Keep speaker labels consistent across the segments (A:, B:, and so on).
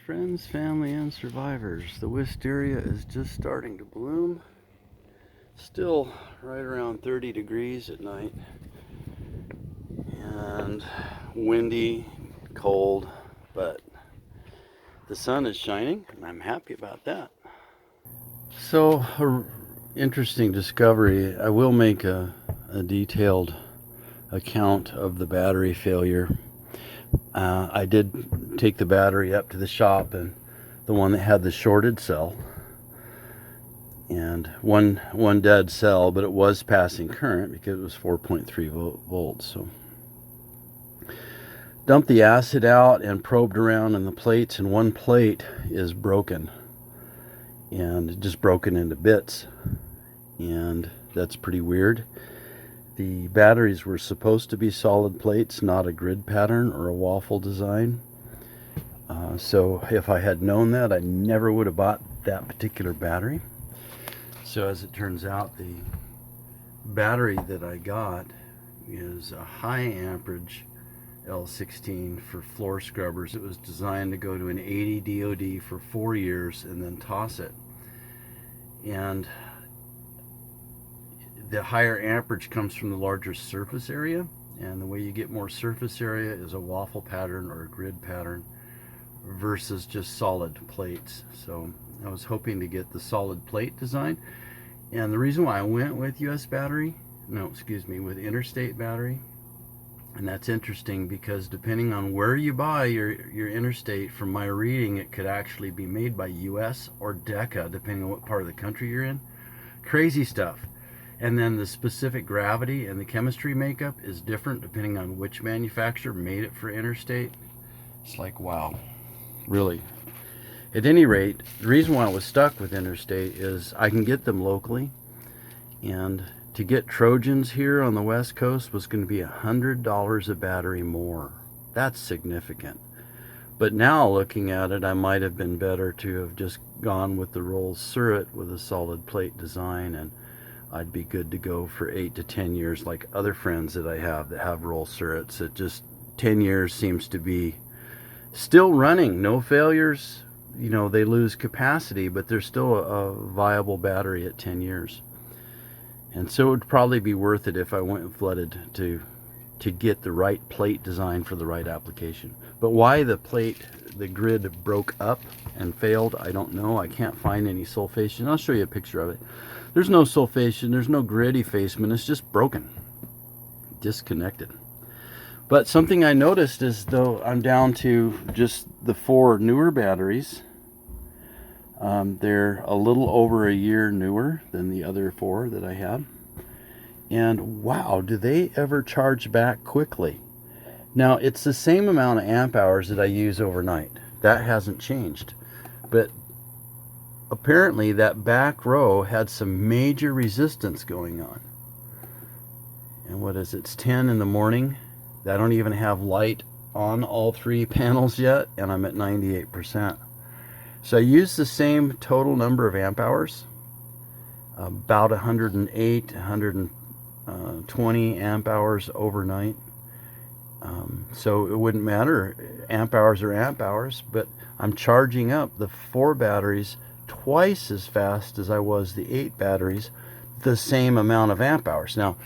A: Friends, family, and survivors. The wisteria is just starting to bloom. Still right around 30 degrees at night. And windy, cold, but the sun is shining and I'm happy about that. So, interesting discovery. I will make a detailed account of the battery failure. I did take the battery up to the shop, and the one that had the shorted cell and one dead cell, but it was passing current because it was 4.3 volts. So dumped the acid out and probed around in the plates, and one plate is broken and just broken into bits, and that's pretty weird. The batteries were supposed to be solid plates, not a grid pattern or a waffle design. So if I had known that, I never would have bought that particular battery. So as it turns out, the battery that I got is a high amperage L16 for floor scrubbers. It was designed to go to an 80 DOD for 4 years and then toss it. And the higher amperage comes from the larger surface area, and the way you get more surface area is a waffle pattern or a grid pattern versus just solid plates. So I was hoping to get the solid plate design, and the reason why I went with with Interstate battery, and that's interesting because depending on where you buy your Interstate, from my reading, it could actually be made by US or DECA depending on what part of the country you're in. Crazy stuff. And then the specific gravity and the chemistry makeup is different depending on which manufacturer made it for Interstate. It's like, wow, really. At any rate, the reason why I was stuck with Interstate is I can get them locally, and to get Trojans here on the West Coast was going to be $100 a battery more. That's significant. But now looking at it, I might have been better to have just gone with the Rolls Surrett with a solid plate design, and I'd be good to go for 8 to 10 years like other friends that I have that have Rolls Surretts. It just 10 years seems to be still running, no failures. You know, they lose capacity, but they're still a viable battery at 10 years. And so it would probably be worth it if I went and flooded to get the right plate design for the right application. But why the grid broke up and failed, I don't know. I can't find any sulfation. I'll show you a picture of it. There's no sulfation, there's no grid effacement, it's just broken, disconnected. But something I noticed is, though I'm down to just the 4 newer batteries, they're a little over a year newer than the other 4 that I had. And wow, do they ever charge back quickly. Now, it's the same amount of amp hours that I use overnight. That hasn't changed. But apparently that back row had some major resistance going on. And what is it? It's 10 in the morning. I don't even have light on all 3 panels yet, and I'm at 98%. So I use the same total number of amp hours, about 108, 120 amp hours overnight. So it wouldn't matter. Amp hours are amp hours, but I'm charging up the 4 batteries twice as fast as I was the 8 batteries, the same amount of amp hours. Now,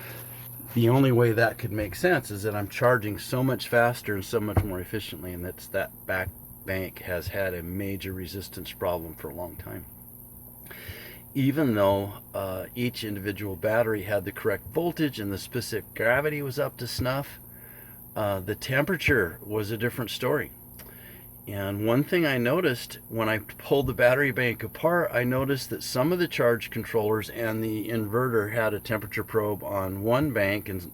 A: the only way that could make sense is that I'm charging so much faster and so much more efficiently, and that back bank has had a major resistance problem for a long time. Even though each individual battery had the correct voltage and the specific gravity was up to snuff, the temperature was a different story. And one thing I noticed when I pulled the battery bank apart, I noticed that some of the charge controllers and the inverter had a temperature probe on one bank, and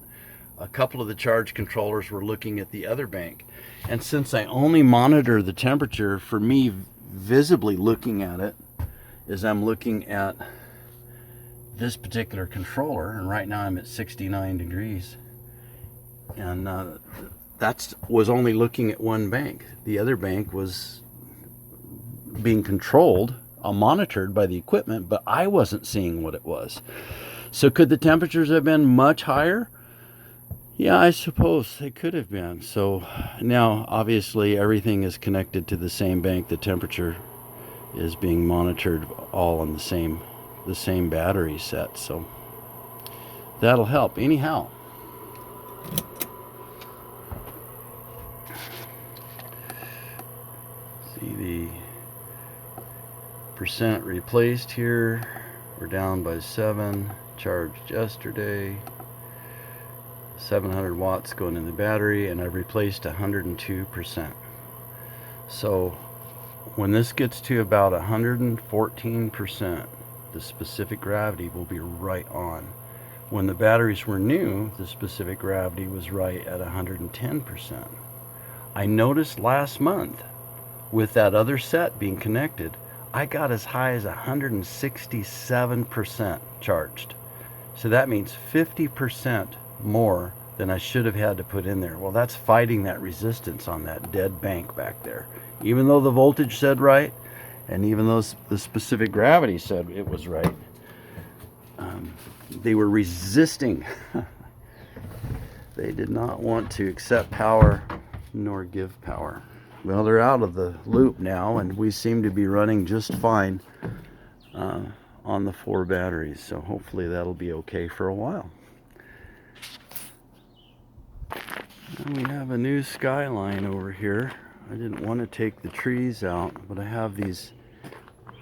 A: a couple of the charge controllers were looking at the other bank. And since I only monitor the temperature, for me visibly looking at it is I'm looking at this particular controller, and right now I'm at 69 degrees. And that was only looking at one bank. The other bank was being controlled, monitored by the equipment, but I wasn't seeing what it was. So could the temperatures have been much higher? Yeah, I suppose it could have been. So now obviously everything is connected to the same bank. The temperature is being monitored all on the same battery set. So that'll help. Anyhow, see the percent replaced here. We're down by 7. Charged yesterday. 700 watts going in the battery, and I've replaced 102%. So when this gets to about 114%, the specific gravity will be right on. When the batteries were new, the specific gravity was right at 110%. I noticed last month with that other set being connected, I got as high as 167% charged. So that means 50% more than I should have had to put in there. Well, that's fighting that resistance on that dead bank back there. Even though the voltage said right, and even though the specific gravity said it was right, they were resisting. They did not want to accept power nor give power. Well, they're out of the loop now, and we seem to be running just fine on the 4 batteries. So hopefully that'll be okay for a while. And we have a new skyline over here. I didn't want to take the trees out, but I have these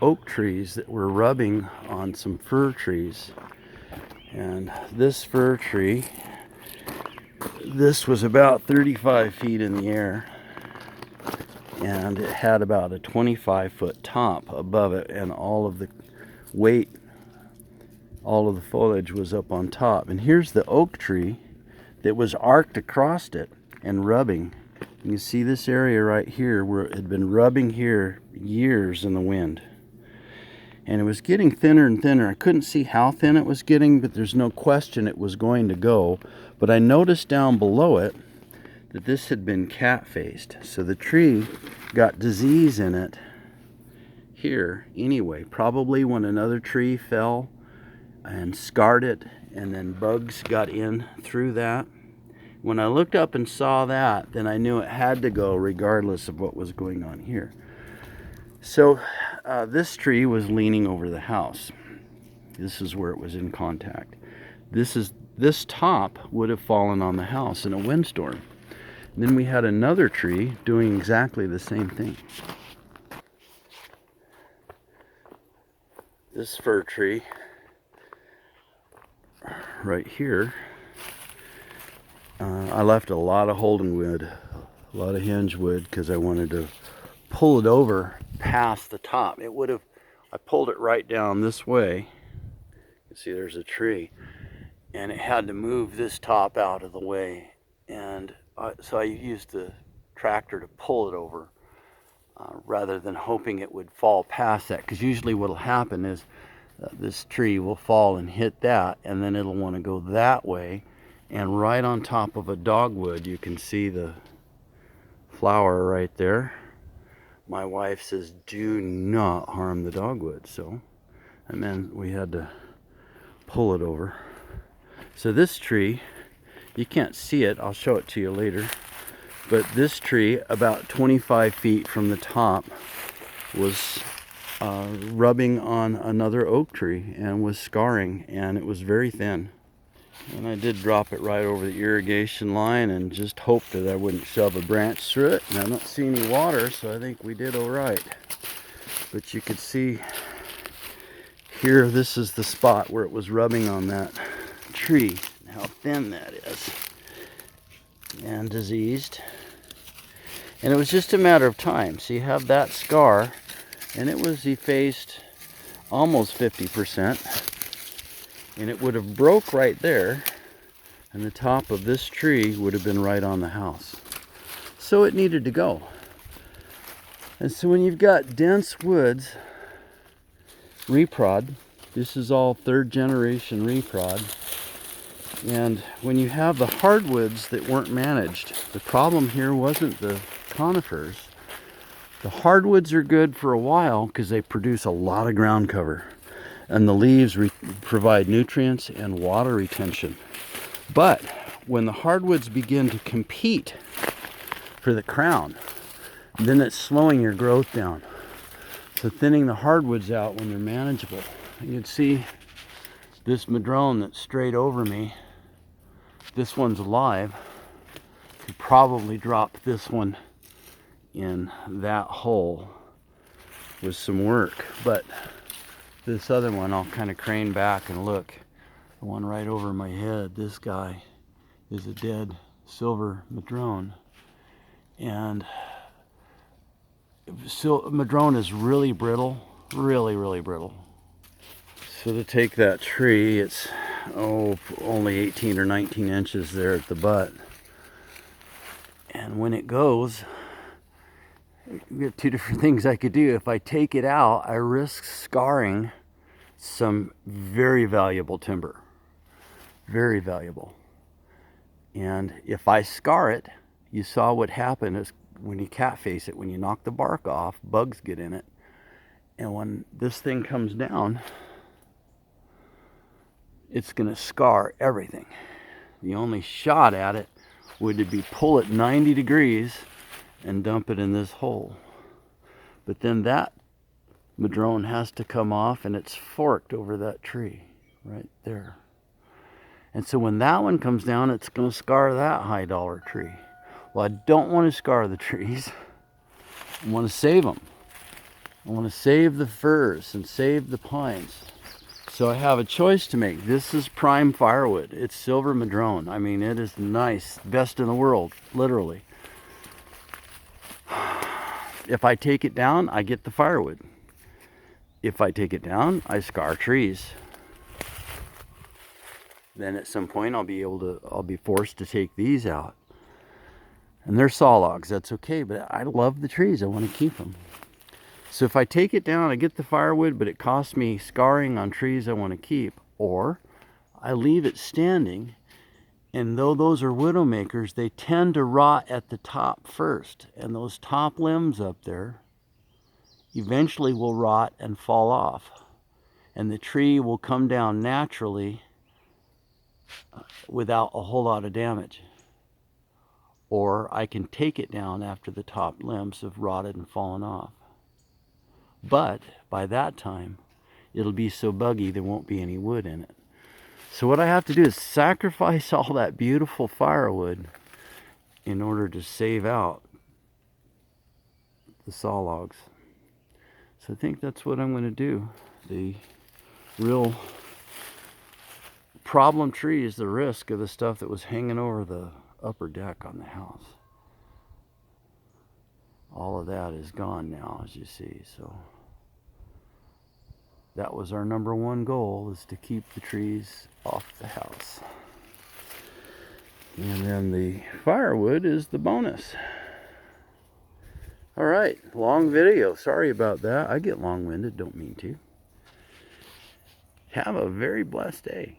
A: oak trees that were rubbing on some fir trees. And this fir tree, this was about 35 feet in the air, and it had about a 25-foot top above it, and all of the weight, all of the foliage was up on top. And here's the oak tree that was arced across it and rubbing. You can see this area right here where it had been rubbing here years in the wind. And it was getting thinner and thinner. I couldn't see how thin it was getting, but there's no question it was going to go. But I noticed down below it that this had been cat-faced. So the tree got disease in it here anyway. Probably when another tree fell and scarred it, and then bugs got in through that. When I looked up and saw that, then I knew it had to go regardless of what was going on here. So this tree was leaning over the house. This is where it was in contact. This top would have fallen on the house in a windstorm. And then we had another tree doing exactly the same thing. This fir tree right here, I left a lot of holding wood, a lot of hinge wood, because I wanted to pull it over past the top. It would have, I pulled it right down this way. You can see there's a tree, and it had to move this top out of the way. And so I used the tractor to pull it over rather than hoping it would fall past that, because usually what will happen is this tree will fall and hit that, and then it'll want to go that way. And right on top of a dogwood, you can see the flower right there. My wife says, do not harm the dogwood. So, and then we had to pull it over. So this tree, you can't see it, I'll show it to you later, but this tree, about 25 feet from the top, was rubbing on another oak tree and was scarring, and it was very thin. And I did drop it right over the irrigation line and just hoped that I wouldn't shove a branch through it. And I don't see any water, so I think we did all right. But you could see here, this is the spot where it was rubbing on that tree. How thin that is. And diseased. And it was just a matter of time. So you have that scar, and it was effaced almost 50%. And it would have broke right there, and the top of this tree would have been right on the house. So it needed to go. And so when you've got dense woods, reprod, this is all 3rd generation reprod, and when you have the hardwoods that weren't managed, the problem here wasn't the conifers. The hardwoods are good for a while because they produce a lot of ground cover. And the leaves provide nutrients and water retention. But when the hardwoods begin to compete for the crown, then it's slowing your growth down. So thinning the hardwoods out when they're manageable. You can see this madrone that's straight over me. This one's alive. Could probably drop this one in that hole with some work, but this other one, I'll kind of crane back and look. The one right over my head, this guy is a dead silver madrone, and madrone is really brittle, really brittle. So to take that tree, it's only 18 or 19 inches there at the butt, and when it goes, we have two different things I could do. If I take it out, I risk scarring some very valuable timber, very valuable. And if I scar it, you saw what happened is when you cat face it, when you knock the bark off, bugs get in it. And when this thing comes down, it's going to scar everything. The only shot at it would be pull it 90 degrees and dump it in this hole. But then that madrone has to come off, and it's forked over that tree right there. And so when that one comes down, it's going to scar that high dollar tree. Well, I don't want to scar the trees. I want to save them. I want to save the firs and save the pines. So I have a choice to make. This is prime firewood. It's silver madrone. I mean, it is nice, best in the world, literally. If I take it down, I get the firewood. If I take it down, I scar trees. Then at some point I'll be forced to take these out. And they're saw logs, that's okay, but I love the trees, I want to keep them. So if I take it down, I get the firewood, but it costs me scarring on trees I want to keep. Or I leave it standing, and though those are widowmakers, they tend to rot at the top first. And those top limbs up there eventually will rot and fall off. And the tree will come down naturally without a whole lot of damage. Or I can take it down after the top limbs have rotted and fallen off. But by that time, it'll be so buggy there won't be any wood in it. So what I have to do is sacrifice all that beautiful firewood in order to save out the saw logs. So I think that's what I'm going to do. The real problem tree is the risk of the stuff that was hanging over the upper deck on the house. All of that is gone now, as you see. So that was our number one goal, is to keep the trees off the house. And then the firewood is the bonus. All right, long video. Sorry about that. I get long-winded, don't mean to. Have a very blessed day.